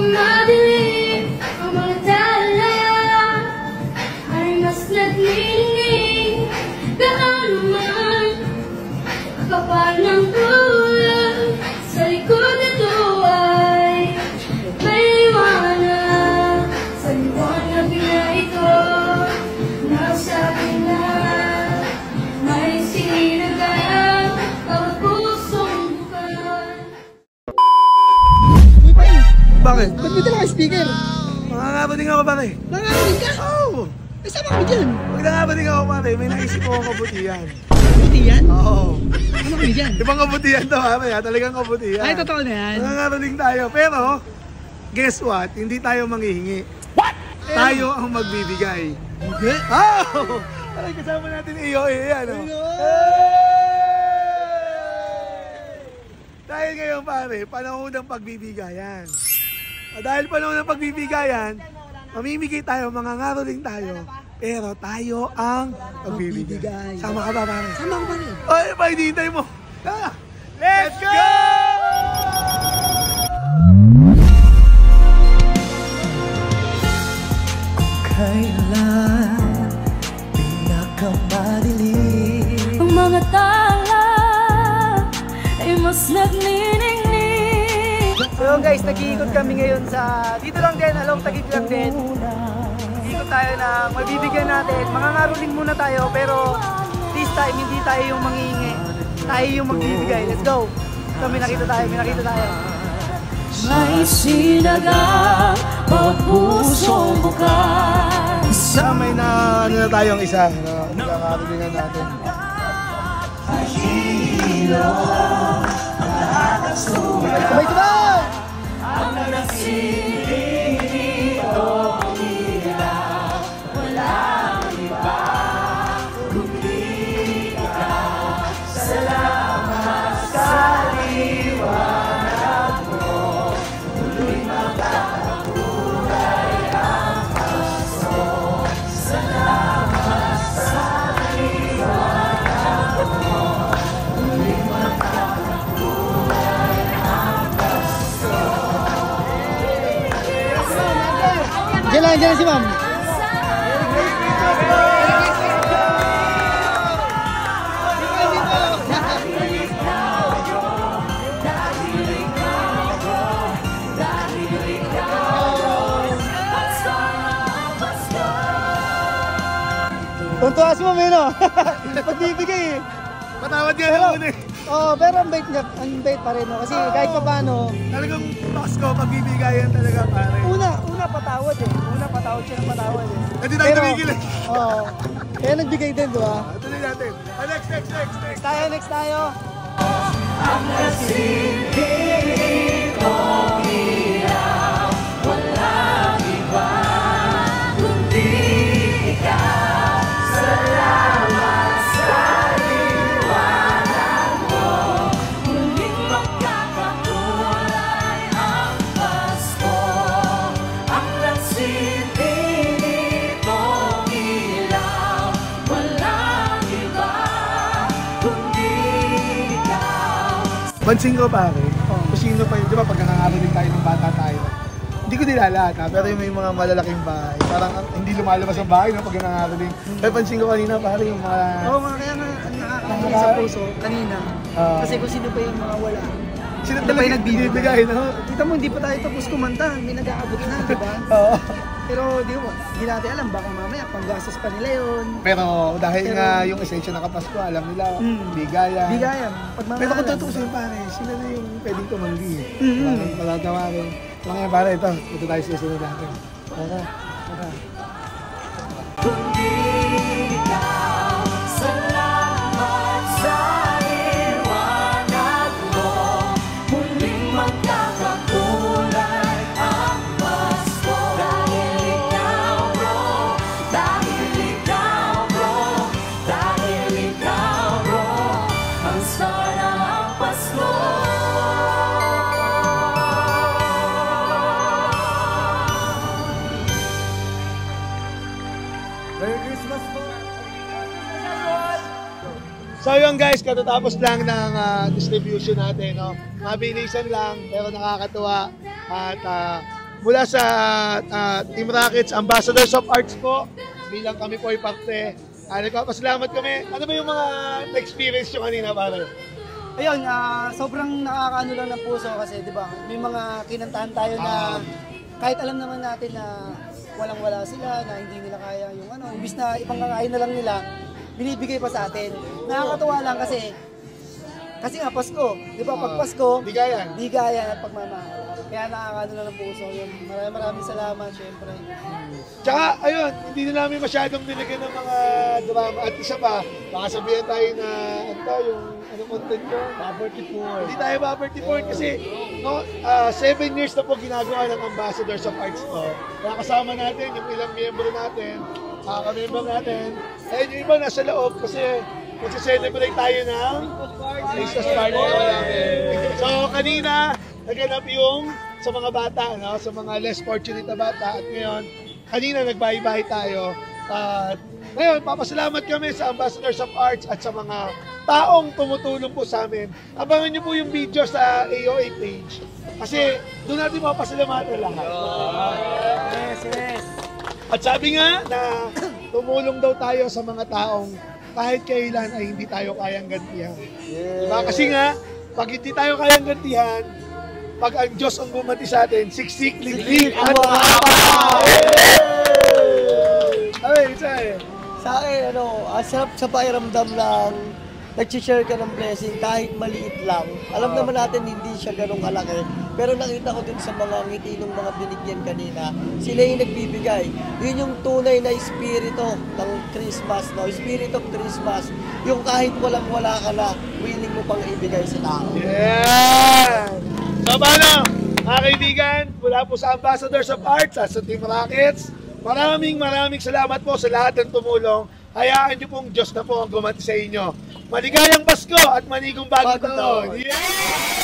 madilim ang mga tala ay mas nagnining gaano man kapal ng ulan sa likod nito ay may liwanag sa liwanag na ito nasabi na may sinagayang bawat pusong bukan. Bakit? Ba't may dala ka speaker? Makakabading ako pare. Nakakarinig ka? Oo! Eh, sama kami dyan. Pag nakabading ako pare, may naisip ko akong kabutihan. Kabutihan? Oo. Ano kami dyan? Ibang kabutihan to pare ha, talagang kabutihan. Ay, totoo na yan. Makakabading tayo, pero guess what? Hindi tayo manghihingi. What? Tayo ang magbibigay. Okay. Oh! Parang kasama natin iyo, yan o. Dahil ngayon pare, panahon ng pagbibigayan. Dahil panahon ng pagbibigayan, mamimigay tayo, mangangaroling tayo, pero tayo ang magbibigay. Sama ka ba pare? Sama ko pa rin. Ay, pahinihintay mo. Let's go! Kailan pinakamadilim Ang mga tala ay mas nagniningning. So guys, nag-iikot kami ngayon sa, dito lang din, along Taguig lang din. Ikot tayo ng mabibigyan natin. Mangangaroling muna tayo, pero this time hindi tayo yung manghihingi. Tayo yung magbibigay. Let's go! So may nakita tayo. May sinagang bawat pusong bukas. May na ano na tayong isa na magkakarolingan natin. Sabay-sabay! Ang nagsiling dito umiilaw, walang iba kundi ikaw. Salamat sa liwanag mo, muling magkakakulay ang paso. Salamat sa liwanag mo, muling magkakakulay ang paso. Diyan si ma'am. Tuntuas mo, Meno. Pagbibigay eh. Patawad ka na muna eh. Oo, pero ang bait pa rin. No? Kasi kahit pa paano, Talagang Pasko, pagbibigayan talaga pare. una patawad eh. Una patawad siya ng patawad eh. Hindi tayo tumigil eh. Oo. Kaya nagbigay din, di ba? Tuloy natin. Next. Next tayo. Ang nagsiling kong ilaw, walang iba kundi ikaw. Salamat sa liwanag mo, muling magkakakulay ang Pasko. Ang nagsiling kong ilaw, walang iba kundi ikaw. Pansin ko pare, kung sino pa yun, di ba pag nangangaroling tayo ng bata tayo, hindi ko nilalat ha, pero yung may mga malalaking bahay, parang hindi lumalabas ang bahay no, pag nangangaroling. Pero pansin ko kanina pare yung mga... Oo nga, kaya nga nakakakilig sa puso kanina. Kasi kung sino pa yung mga wala. Sino Hindi pa yung nagbibigay, no? Kita mo, hindi pa tayo tapos kumanta. May nag-aabot na, di ba? Oo. Pero di natin alam, baka mamaya panggastos pa nila yun. Pero dahil nga yung esensya ng Kapasko, alam nila, bigayan. Bigayan. Pero kung tutusin pare, sila na yung pwedeng tumanggi eh. Mm-hmm. Malatawa rin. Mga pare, ito, ito tayo susunod natin. Tara. Salamat sa liwanag mo, muling magkakakulay ang Pasko. Dahil ikaw bro, ang star ng Pasko. Merry Christmas po! So yun guys, katatapos lang ng distribution natin. No? Mabilisan lang, pero nakakatuwa. At mula sa Team Rockets, Ambassadors of Arts po, bilang kami po ay parte. Nagpapasalamat kami. Ano ba yung mga na-experience nyo kanina, pare? Ayun, sobrang nakakaano lang ng puso kasi, di ba, may mga kinantahan tayo na kahit alam naman natin na walang-wala sila, na hindi nila kaya yung ano, imbis na ipangkakain na lang nila, binibigay pa sa atin. Nakakatuwa lang kasi nga Pasko, di ba, pag Pasko, bigayan at pagmamahal. Kaya nakakano lang ng puso yun. Maraming salamat, syempre. Tsaka, ayun, hindi na namin masyadong binigyan ng mga drama. At isa pa, baka sabihin tayo na, yung content ko? Poverty poor. Hindi tayo poverty poor kasi, 7 years na po ginagawa ng Ambassadors of Arts to. Kaya kasama natin yung ilang miyembro natin, ka-member natin. Ayun, yung iba nasa loob kasi mag-celebrate tayo ng Christmas party namin. So, kanina, naganap yung sa mga bata, no? Sa mga less fortunate na bata. At ngayon, kanina nagbahay-bahay tayo. At ngayon, papasalamat kami sa Ambassadors of Arts at sa mga taong tumutulong po sa amin. Abangan niyo po yung video sa AOA page. Kasi doon natin mapasalamatan lahat. Yes. At sabi nga na tumulong daw tayo sa mga taong kahit kailan ay hindi tayo kayang gantihan. Diba? Kasi nga, pag hindi tayo kayang gantihan, pag ang Diyos ang bumati sa atin, siksik, liglig, at makapaw! Ay, Sa akin, ang sarap sa pakiramdam lang, nag-share ka ng blessing kahit maliit lang. Alam naman natin hindi siya ganun kalaki. Pero nakita ko din sa mga ngiti ng mga binigyan kanina, sila yung nagbibigay. Yun yung tunay na espiritu ng Christmas, no? Spirit of Christmas. Yung kahit walang-wala ka na, willing mo pang ibigay sa tao. Yeah! So, paano? Mga kaibigan, mula po sa Ambassadors of Arts at sa Team Rockets, maraming salamat po sa lahat ng tumulong. Hayaan niyo pong Diyos na po ang gumanti sa inyo. Maligayang Pasko at manigong bagong taon! Yeah!